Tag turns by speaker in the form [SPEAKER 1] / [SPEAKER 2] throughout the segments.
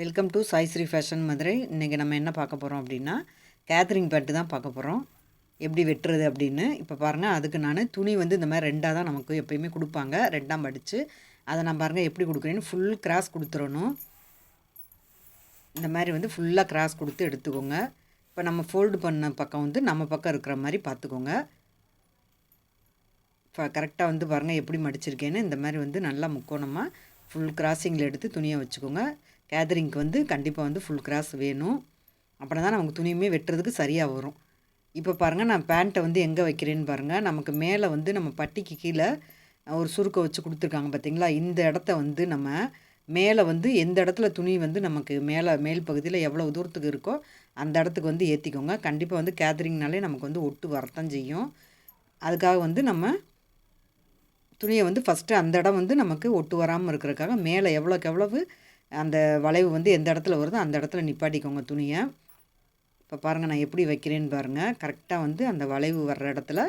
[SPEAKER 1] Welcome to Saisri fashion Madurai. இன்றைக்கி நம்ம என்ன பார்க்க போகிறோம் அப்படின்னா, கேத்ரிங் பேண்ட்டு தான் பார்க்க போகிறோம். எப்படி வெட்டுறது அப்படின்னு இப்போ பாருங்கள். அதுக்கு நான் துணி வந்து இந்த மாதிரி ரெண்டாக தான் நமக்கு எப்போயுமே கொடுப்பாங்க, ரெண்டாக மடித்து. அதை நான் பாருங்கள் எப்படி கொடுக்குறேன்னு ஃபுல் கிராஸ் கொடுத்துடணும். இந்த மாதிரி வந்து ஃபுல்லாக கிராஸ் கொடுத்து எடுத்துக்கோங்க. இப்போ நம்ம ஃபோல்டு பண்ண பக்கம் வந்து நம்ம பக்கம் இருக்கிற மாதிரி பார்த்துக்கோங்க. இப்போ கரெக்டாக வந்து பாருங்கள் எப்படி மடிச்சிருக்கேன்னு. இந்த மாதிரி வந்து நல்லா முக்கோணமாக ஃபுல் கிராஸிங்கில் எடுத்து துணியை வச்சுக்கோங்க. கேதரிங்க்கு வந்து கண்டிப்பாக வந்து ஃபுல் கிராஸ் வேணும். அப்படின்னா தான் நமக்கு துணியுமே வெட்டுறதுக்கு சரியாக வரும். இப்போ பாருங்கள், நான் பேண்ட்டை வந்து எங்கே வைக்கிறேன்னு பாருங்கள். நமக்கு மேலே வந்து நம்ம பட்டிக்கு கீழே ஒரு சுருக்கை வச்சு கொடுத்துருக்காங்க பார்த்தீங்களா. இந்த இடத்த வந்து நம்ம மேலே வந்து எந்த இடத்துல துணி வந்து நமக்கு மேல் பகுதியில் எவ்வளோ தூரத்துக்கு இருக்கோ அந்த இடத்துக்கு வந்து ஏற்றிக்கோங்க. கண்டிப்பாக வந்து கேதரிங்னாலே நமக்கு வந்து ஒட்டு வரத்தான் செய்யும். அதுக்காக வந்து நம்ம துணியை வந்து ஃபஸ்ட்டு அந்த இடம் வந்து நமக்கு ஒட்டு வராமல் இருக்கிறதுக்காக மேலே எவ்வளோக்கு எவ்வளவு அந்த வளைவு வந்து எந்த இடத்துல வருதோ அந்த இடத்துல நிப்பாட்டிக்கோங்க துணியை. இப்போ பாருங்கள் நான் எப்படி வைக்கிறேன்னு பாருங்கள். கரெக்டாக வந்து அந்த வளைவு வர்ற இடத்துல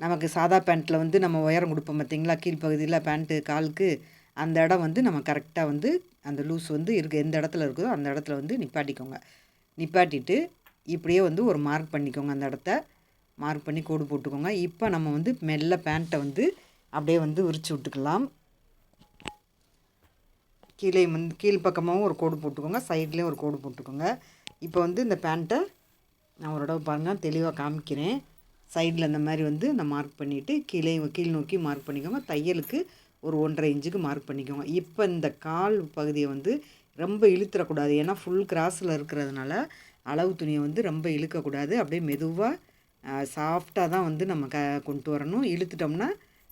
[SPEAKER 1] நமக்கு சாதா பேண்ட்டில் வந்து நம்ம உயரம் கொடுப்போம் பார்த்திங்களா, கீழ்ப்பகுதியில் பேண்ட்டு காலுக்கு அந்த இடம் வந்து நம்ம கரெக்டாக வந்து அந்த லூஸ் வந்து எந்த இடத்துல இருக்குதோ அந்த இடத்துல வந்து நிப்பாட்டிக்கோங்க. நிப்பாட்டிட்டு இப்படியே வந்து ஒரு மார்க் பண்ணிக்கோங்க. அந்த இடத்த மார்க் பண்ணி கோடு போட்டுக்கோங்க. இப்போ நம்ம வந்து மெல்ல பேண்ட்டை வந்து அப்படியே வந்து விரித்து விட்டுக்கலாம். கீழ் பக்கமாகவும் ஒரு கோடு போட்டுக்கோங்க, சைட்லேயும் ஒரு கோடு போட்டுக்கோங்க. இப்போ வந்து இந்த பேண்ட்டை நான் ஒரு தடவை பாருங்கள் தெளிவாக காமிக்கிறேன். சைடில் இந்த மாதிரி வந்து நான் மார்க் பண்ணிவிட்டு கீழ் நோக்கி மார்க் பண்ணிக்கோங்க. தையலுக்கு ஒரு 1.5 இன்ச்சுக்கு மார்க் பண்ணிக்கோங்க. இப்போ இந்த கால் பகுதியை வந்து ரொம்ப இழுத்துடக்கூடாது. ஏன்னா ஃபுல் கிராஸில் இருக்கிறதுனால அளவு துணியை வந்து ரொம்ப இழுக்கக்கூடாது. அப்படியே மெதுவாக சாஃப்டாக தான் வந்து நம்ம கொண்டு வரணும். இழுத்துட்டோம்னா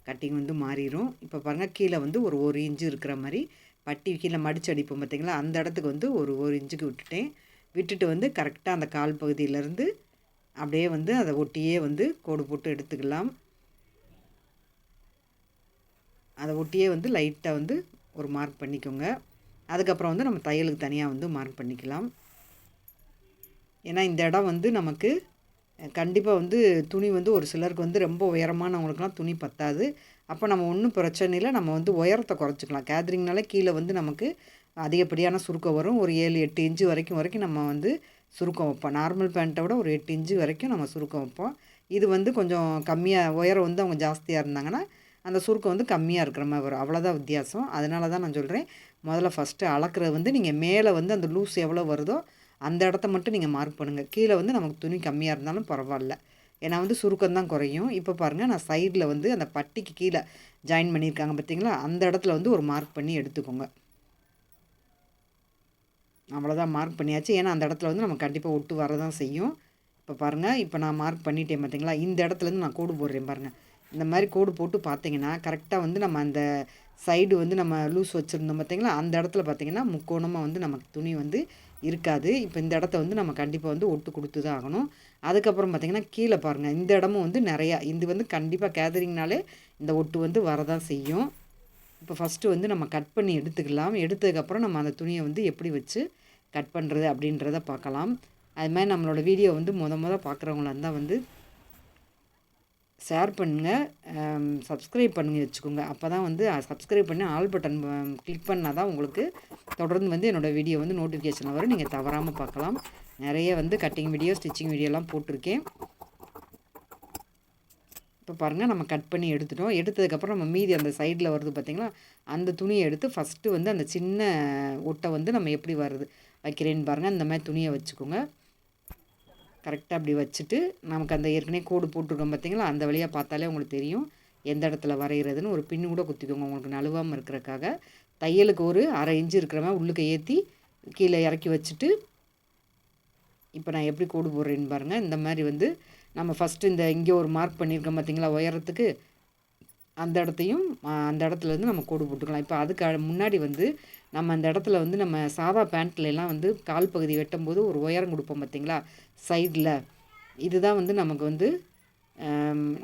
[SPEAKER 1] கட்டிங் வந்து மாறிடும். இப்போ பாருங்கள், கீழே வந்து ஒரு 1 இன்ச்சு இருக்கிற மாதிரி பட்டி கீழே மடித்து அடிப்போம் பார்த்திங்களா, அந்த இடத்துக்கு வந்து ஒரு 1 இன்ச்சுக்கு விட்டுட்டு வந்து கரெக்டாக அந்த கால் பகுதியிலேருந்து அப்படியே வந்து அதை ஒட்டியே வந்து கோடு போட்டு எடுத்துக்கலாம். அதை ஒட்டியே வந்து லைட்டாக வந்து ஒரு மார்க் பண்ணிக்கோங்க. அதுக்கப்புறம் வந்து நம்ம தையலுக்கு தனியாக வந்து மார்க் பண்ணிக்கலாம். ஏன்னா இந்த இடம் வந்து நமக்கு கண்டிப்பாக வந்து துணி வந்து ஒரு சிலருக்கு வந்து ரொம்ப உயரமானவங்களுக்குலாம் துணி பத்தாது. அப்போ நம்ம ஒன்றும் பிரச்சனை இல்லை, நம்ம வந்து உயரத்தை குறைச்சிக்கலாம். கேதரிங்னாலே கீழே வந்து நமக்கு அதிகப்படியான சுருக்கம் வரும். ஒரு 7-8 இன்ச்சு வரைக்கும் நம்ம வந்து சுருக்கம் வைப்போம். நார்மல் பேண்ட்டை விட ஒரு 8 இன்ச்சு வரைக்கும் நம்ம சுருக்கம் வைப்போம். இது வந்து கொஞ்சம் கம்மியாக உயரம் வந்து அவங்க ஜாஸ்தியாக இருந்தாங்கன்னா அந்த சுருக்கம் வந்து கம்மியாக இருக்கிற மாதிரி வரும். அவ்வளோதான் வித்தியாசம். அதனால தான் நான் சொல்கிறேன், முதல்ல ஃபஸ்ட்டு அளக்கிறது வந்து நீங்கள் மேலே வந்து அந்த லூஸ் எவ்வளோ வருதோ அந்த இடத்த மட்டும் நீங்கள் மார்க் பண்ணுங்கள். கீழே வந்து நமக்கு துணி கம்மியாக இருந்தாலும் பரவாயில்ல, ஏன்னா வந்து சுருக்கம் தான் குறையும். இப்போ பாருங்கள், நான் சைடில் வந்து அந்த பட்டிக்கு கீழே ஜாயின் பண்ணியிருக்காங்க பார்த்தீங்களா, அந்த இடத்துல வந்து ஒரு மார்க் பண்ணி எடுத்துக்கோங்க. அவ்வளோதான், மார்க் பண்ணியாச்சு. ஏன்னா அந்த இடத்துல வந்து நம்ம கண்டிப்பாக ஒட்டு வரதான் செய்யும். இப்போ பாருங்கள், இப்போ நான் மார்க் பண்ணிட்டேன் பார்த்தீங்களா, இந்த இடத்துலேருந்து நான் கோடு போடுறேன் பாருங்கள். இந்த மாதிரி கோடு போட்டு பார்த்தீங்கன்னா கரெக்டாக வந்து நம்ம அந்த சைடு வந்து நம்ம லூஸ் வச்சுருந்தோம் பார்த்தீங்களா, அந்த இடத்துல பார்த்திங்கன்னா முக்கோணமாக வந்து நமக்கு துணி வந்து இருக்காது. இப்போ இந்த இடத்த வந்து நம்ம கண்டிப்பாக வந்து ஒட்டு கொடுத்து தான் ஆகணும். அதுக்கப்புறம் பார்த்திங்கன்னா கீழே பாருங்கள், இந்த இடமும் வந்து நிறையா இது வந்து கண்டிப்பாக கேதரிங்னாலே இந்த ஒட்டு வந்து வரதான் செய்யும். இப்போ ஃபஸ்ட்டு வந்து நம்ம கட் பண்ணி எடுத்துக்கலாம். எடுத்ததுக்கப்புறம் நம்ம அந்த துணியை வந்து எப்படி வச்சு கட் பண்ணுறது அப்படின்றத பார்க்கலாம். அது மாதிரி நம்மளோட வீடியோ வந்து பார்க்குறவங்களா இருந்தால் வந்து ஷேர் பண்ணுங்கள், சப்ஸ்கிரைப் பண்ணி வச்சுக்கோங்க. அப்போ தான் வந்து சப்ஸ்கிரைப் பண்ணி ஆல் பட்டன் கிளிக் பண்ணால் தான் உங்களுக்கு தொடர்ந்து வந்து என்னோடய வீடியோ வந்து நோட்டிஃபிகேஷன் வரும். நீங்கள் தவறாமல் பார்க்கலாம். நிறைய வந்து கட்டிங் வீடியோ, ஸ்டிச்சிங் வீடியோலாம் போட்டிருக்கேன். இப்போ பாருங்கள், நம்ம கட் பண்ணி எடுத்துட்டோம். எடுத்ததுக்கப்புறம் நம்ம மீதி அந்த சைடில் வருது பார்த்திங்களா, அந்த துணியை எடுத்து ஃபஸ்ட்டு வந்து அந்த சின்ன ஒட்டை வந்து நம்ம எப்படி வைக்கிறேன்னு பாருங்கள். இந்த மாதிரி துணியை வச்சுக்கோங்க. கரெக்டாக அப்படி வச்சுட்டு நமக்கு அந்த ஏற்கனவே கோடு போட்டிருக்கோம் பார்த்திங்களா, அந்த வழியாக பார்த்தாலே உங்களுக்கு தெரியும் எந்த இடத்துல வரைகிறதுன்னு. ஒரு பின்னு கூட குத்திக்கோங்க உங்களுக்கு நழுவாமல் இருக்கிறக்காக. தையலுக்கு ஒரு 1/2 இன்ச்சு இருக்கிற மாதிரி உள்ளுக்கு ஏற்றி கீழே இறக்கி வச்சுட்டு இப்போ நான் எப்படி கோடு போடுறேன்னு பாருங்கள். இந்த மாதிரி வந்து நம்ம ஃபஸ்ட்டு இங்கே ஒரு மார்க் பண்ணியிருக்கோம் பார்த்திங்களா உயரத்துக்கு, அந்த இடத்தையும் அந்த இடத்துலேருந்து நம்ம கோடு போட்டுக்கலாம். இப்போ அதுக்கு முன்னாடி வந்து நம்ம அந்த இடத்துல வந்து நம்ம சாதா பேண்ட்லலாம் வந்து கால் பகுதி வெட்டும்போது ஒரு உயரம் கொடுப்போம் பார்த்திங்களா சைடில், இதுதான் வந்து நமக்கு வந்து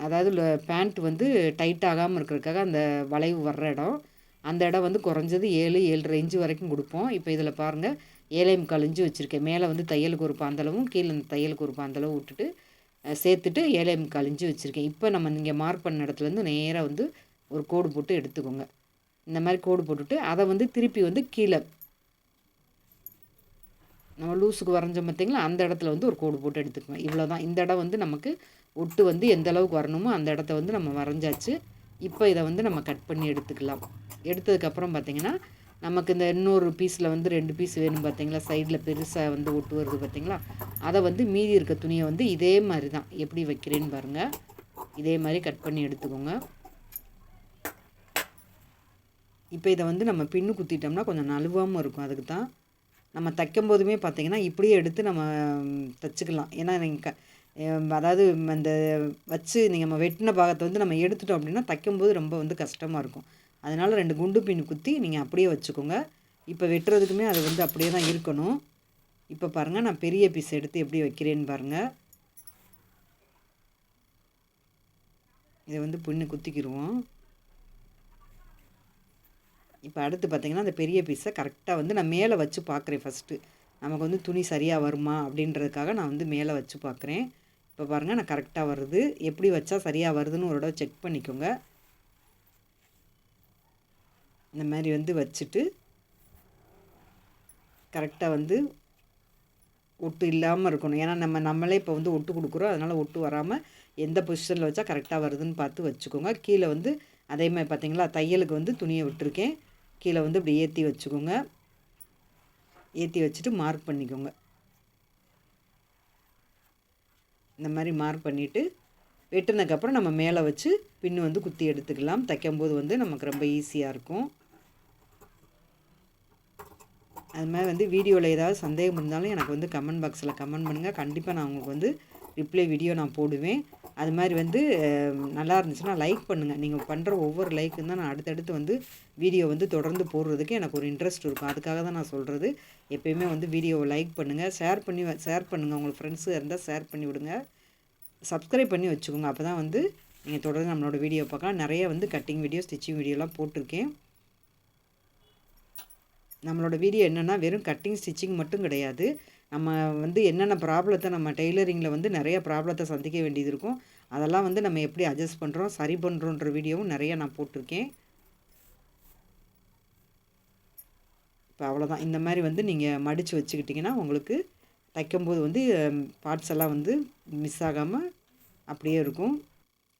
[SPEAKER 1] அதாவது பேண்ட் வந்து டைட் ஆகாமல் இருக்கிறதுக்காக அந்த வளைவு வர்ற இடம், அந்த இடம் வந்து குறைஞ்சது 7-7.5 இன்ச்சு வரைக்கும் கொடுப்போம். இப்போ இதில் பாருங்கள் 7.25 இன்ச்சு வச்சுருக்கேன். மேலே வந்து தையலுக்கு ஒரு பாந்தளவும் கீழே அந்த தையலுக்கு ஒரு பாந்தளவும் விட்டுட்டு சேர்த்துட்டு 7.25 இன்ச்சு வச்சுருக்கேன். இப்போ நம்ம இங்கே மார்க் பண்ண இடத்துலேருந்து நேராக வந்து ஒரு கோடு போட்டு எடுத்துக்கோங்க. இந்த மாதிரி கோடு போட்டுட்டு அதை வந்து திருப்பி வந்து கீழே நம்ம லூஸுக்கு வரைஞ்சோம் பார்த்தீங்களா, அந்த இடத்துல வந்து ஒரு கோடு போட்டு எடுத்துக்கோங்க. இவ்வளோ தான். இந்த இடம் வந்து நமக்கு ஒட்டு வந்து எந்த அளவுக்கு வரணுமோ அந்த இடத்த வந்து நம்ம வரைஞ்சாச்சு. இப்போ இதை வந்து நம்ம கட் பண்ணி எடுத்துக்கலாம். எடுத்ததுக்கப்புறம் பார்த்தீங்கன்னா, நமக்கு இந்த இன்னொரு பீஸில் வந்து 2 பீஸ் வேணும் பார்த்தீங்களா, சைடில் பெருசா வந்து ஒட்டு வருது பார்த்தீங்களா, அதை வந்து மீதி இருக்க துணியை வந்து இதே மாரி தான் எப்படி வைக்கிறேன்னு பாருங்கள். இதே மாதிரி கட் பண்ணி எடுத்துக்கோங்க. இப்போ இதை வந்து நம்ம பின்னு குத்திட்டோம்னா கொஞ்சம் நழுவாமல் இருக்கும். அதுக்கு தான் நம்ம தைக்கும்போதுமே பார்த்தீங்கன்னா, இப்படியே எடுத்து நம்ம தச்சுக்கலாம். ஏன்னா நீங்கள் அதாவது அந்த வச்சு நம்ம வெட்டின பாகத்தை வந்து நம்ம எடுத்துட்டோம் அப்படின்னா, தைக்கும்போது ரொம்ப வந்து கஷ்டமாக இருக்கும். அதனால் 2 குண்டு பின் குத்தி நீங்கள் அப்படியே வச்சுக்கோங்க. இப்போ வெட்டுறதுக்குமே அது வந்து அப்படியே தான் இருக்கணும். இப்போ பாருங்கள், நான் பெரிய பீஸ் எடுத்து எப்படி வைக்கிறேன்னு பாருங்கள். இதை வந்து பின்னு குத்திக்கிடுவோம். இப்போ அடுத்து பார்த்திங்கன்னா, அந்த பெரிய பீஸை கரெக்டாக வந்து நான் மேலே வச்சு பார்க்குறேன் ஃபஸ்ட்டு. நமக்கு வந்து துணி சரியாக வருமா அப்படின்றதுக்காக நான் வந்து மேலே வச்சு பார்க்குறேன். இப்போ பாருங்கள், நான் கரெக்டாக வருது. எப்படி வச்சா சரியாக வருதுன்னு ஒரு தடவை செக் பண்ணிக்கோங்க. இந்த மாதிரி வந்து வச்சுட்டு கரெக்டாக வந்து ஒட்டு இல்லாமல் இருக்கணும். ஏன்னா நம்மளே இப்போ வந்து ஒட்டு கொடுக்குறோம். அதனால் ஒட்டு வராமல் எந்த பொசிஷனில் வச்சா கரெக்டாக வருதுன்னு பார்த்து வச்சுக்கோங்க. கீழே வந்து அதே மாதிரி பார்த்திங்களா, தையலுக்கு வந்து துணியை விட்டுருக்கேன். கீழே வந்து இப்படி ஏற்றி வச்சுக்கோங்க. ஏற்றி வச்சுட்டு மார்க் பண்ணிக்கோங்க. இந்த மாதிரி மார்க் பண்ணிவிட்டு வெட்டினதுக்கப்புறம் நம்ம மேலே வச்சு பின்னு வந்து குத்தி எடுத்துக்கலாம். தைக்கும்போது வந்து நமக்கு ரொம்ப ஈஸியாக இருக்கும். அது மாதிரி வந்து வீடியோவில் ஏதாவது சந்தேகம் இருந்தாலும் எனக்கு வந்து கமெண்ட் பாக்ஸில் கமெண்ட் பண்ணுங்கள். கண்டிப்பாக நான் உங்களுக்கு வந்து ரிப்ளை வீடியோ நான் போடுவேன். அது மாதிரி வந்து நல்லா இருந்துச்சுன்னா லைக் பண்ணுங்கள். நீங்கள் பண்ணுற ஒவ்வொரு லைக்கும் தான் நான் அடுத்தடுத்து வந்து வீடியோ வந்து தொடர்ந்து போடுறதுக்கு எனக்கு ஒரு இன்ட்ரெஸ்ட் இருக்கும். அதுக்காக தான் நான் சொல்கிறது. எப்போயுமே வந்து வீடியோவை லைக் பண்ணுங்கள், ஷேர் பண்ணுங்கள். உங்களுக்கு ஃப்ரெண்ட்ஸு இருந்தால் ஷேர் பண்ணி விடுங்க. சப்ஸ்கிரைப் பண்ணி வச்சுக்கோங்க. அப்போ தான் வந்து நீங்கள் தொடர்ந்து நம்மளோட வீடியோ பார்க்கலாம். நிறைய வந்து கட்டிங் வீடியோ, ஸ்டிச்சிங் வீடியோலாம் போட்டிருக்கேன். நம்மளோட வீடியோ என்னென்னா வெறும் கட்டிங் ஸ்டிச்சிங் மட்டும் கிடையாது. நம்ம வந்து என்னென்ன ப்ராப்ளத்தை நம்ம டெய்லரிங்கில் வந்து நிறைய ப்ராப்ளத்தை சந்திக்க வேண்டியது இருக்கும். அதெல்லாம் வந்து நம்ம எப்படி அட்ஜஸ்ட் பண்ணுறோம், சரி பண்ணுறோன்ற வீடியோவும் நிறைய நான் போட்டிருக்கேன். இப்போ அவ்வளோதான். இந்த மாதிரி வந்து நீங்கள் மடித்து வச்சுக்கிட்டிங்கன்னா உங்களுக்கு தைக்கும்போது வந்து பார்ட்ஸ் எல்லாம் வந்து மிஸ் ஆகாமல் அப்படியே இருக்கும்.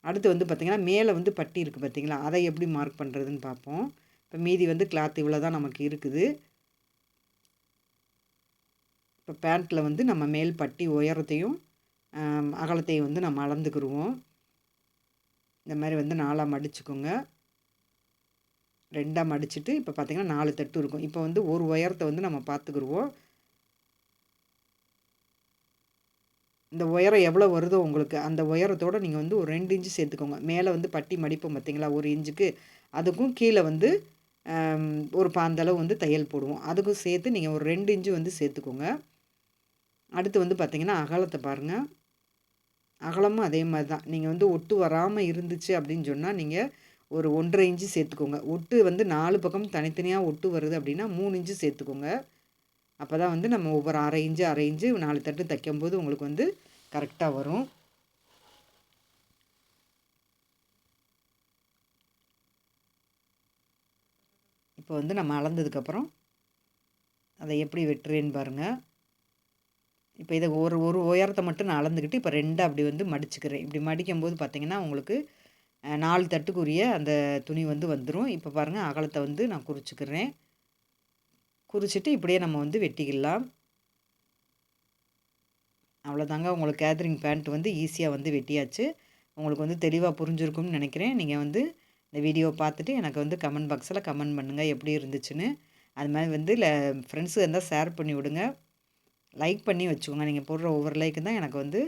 [SPEAKER 1] அடுத்து வந்து பார்த்திங்கன்னா, மேலே வந்து பட்டி இருக்குது பார்த்திங்களா, அதை எப்படி மார்க் பண்ணுறதுன்னு பார்ப்போம். இப்போ மீதி வந்து கிளாத் இவ்வளோ தான் நமக்கு இருக்குது. இப்போ பேண்ட்டில் வந்து நம்ம மேல் பட்டி உயரத்தையும் அகலத்தையும் வந்து நம்ம அளந்துக்கிடுவோம். இந்த மாதிரி வந்து 4ஆக மடிச்சுக்கோங்க. 2ஆக மடிச்சுட்டு இப்போ பார்த்திங்கன்னா 4 தட்டு இருக்கும். இப்போ வந்து ஒரு உயரத்தை வந்து நம்ம பார்த்துக்கிடுவோம். இந்த உயரம் எவ்வளோ வருதோ உங்களுக்கு, அந்த உயரத்தோடு நீங்கள் வந்து ஒரு 2 இன்ச்சு சேர்த்துக்கோங்க. மேலே வந்து பட்டி மடிப்போம் பார்த்திங்களா 1 இன்ச்சுக்கு, அதுக்கும் கீழே வந்து ஒரு பாந்தளவு வந்து தையல் போடுவோம். அதுக்கும் சேர்த்து நீங்கள் ஒரு 2 இன்ச்சு வந்து சேர்த்துக்கோங்க. அடுத்து வந்து பார்த்திங்கன்னா அகலத்தை பாருங்கள். அகலமும் அதே மாதிரி தான். நீங்கள் வந்து ஒட்டு வராமல் இருந்துச்சு அப்படின்னு சொன்னால் நீங்கள் ஒரு 1.5 இன்ச்சு சேர்த்துக்கோங்க. ஒட்டு வந்து 4 பக்கம் தனித்தனியாக ஒட்டு வருது அப்படின்னா 3 இன்ச்சு சேர்த்துக்கோங்க. அப்போ தான் வந்து நம்ம ஒவ்வொரு அரை இன்ச்சு 4 தட்டு தைக்கும்போது உங்களுக்கு வந்து கரெக்டாக வரும். இப்போ வந்து நம்ம அளந்ததுக்கப்புறம் அதை எப்படி வெட்டுறேன்னு பாருங்கள். இப்போ இதை ஒரு உயரத்தை மட்டும் நான் அளந்துக்கிட்டு இப்போ 2 அப்படி வந்து மடிச்சுக்கிறேன். இப்படி மடிக்கும்போது பார்த்திங்கன்னா உங்களுக்கு 4 தட்டுக்குரிய அந்த துணி வந்து வந்துடும். இப்போ பாருங்கள், அகலத்தை வந்து நான் குறிச்சிக்கிறேன். குறிச்சிட்டு இப்படியே நம்ம வந்து வெட்டிக்கலாம். அவ்வளோதாங்க, உங்களுக்கு கேதரிங் பேண்ட் வந்து ஈஸியாக வந்து வெட்டியாச்சு. உங்களுக்கு வந்து தெளிவாக புரிஞ்சிருக்கும்னு நினைக்கிறேன். நீங்கள் வந்து இந்த வீடியோவை பார்த்துட்டு எனக்கு வந்து கமெண்ட் பாக்ஸில் கமெண்ட் பண்ணுங்கள் எப்படி இருந்துச்சுன்னு. அது மாதிரி வந்து ஃப்ரெண்ட்ஸு இருந்தால் ஷேர் பண்ணி விடுங்க. லைக் பண்ணி வச்சுக்கோங்க. நீங்கள் போடுற ஒவ்வொரு லைக்கு தான் எனக்கு வந்து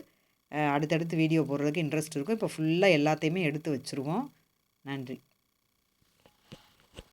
[SPEAKER 1] அடுத்தடுத்து வீடியோ போடுறதுக்கு இன்ட்ரெஸ்ட் இருக்கும். இப்போ ஃபுல்லாக எல்லாத்தையுமே எடுத்து வச்சுருவோம். நன்றி.